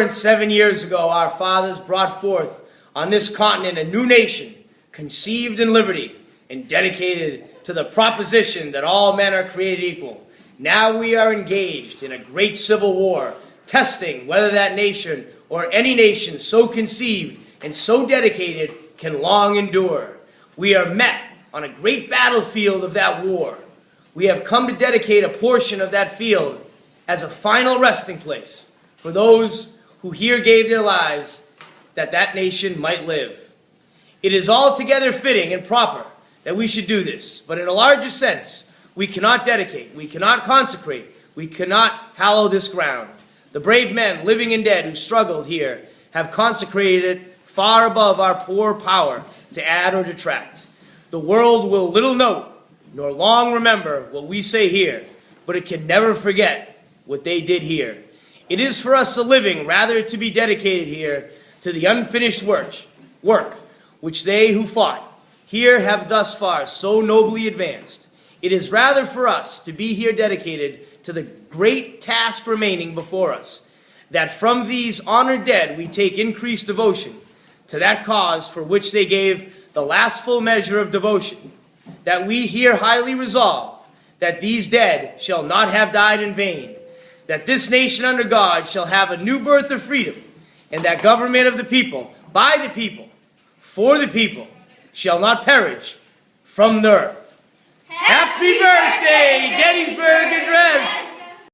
7 years ago, our fathers brought forth on this continent a new nation, conceived in liberty and dedicated to the proposition that all men are created equal. Now we are engaged in a great civil war, testing whether that nation or any nation so conceived and so dedicated can long endure. We are met on a great battlefield of that war. We have come to dedicate a portion of that field as a final resting place for those who here gave their lives that that nation might live. It is altogether fitting and proper that we should do this, but in a larger sense, we cannot dedicate, we cannot consecrate, we cannot hallow this ground. The brave men, living and dead, who struggled here have consecrated it far above our poor power to add or detract. The world will little note nor long remember what we say here, but it can never forget what they did here. It is for us a living rather to be dedicated here to the unfinished work which they who fought here have thus far so nobly advanced. It is rather for us to be here dedicated to the great task remaining before us, that from these honored dead we take increased devotion to that cause for which they gave the last full measure of devotion, that we here highly resolve that these dead shall not have died in vain, that this nation under God shall have a new birth of freedom, and that government of the people, by the people, for the people, shall not perish from the earth. Happy birthday, Gettysburg Address!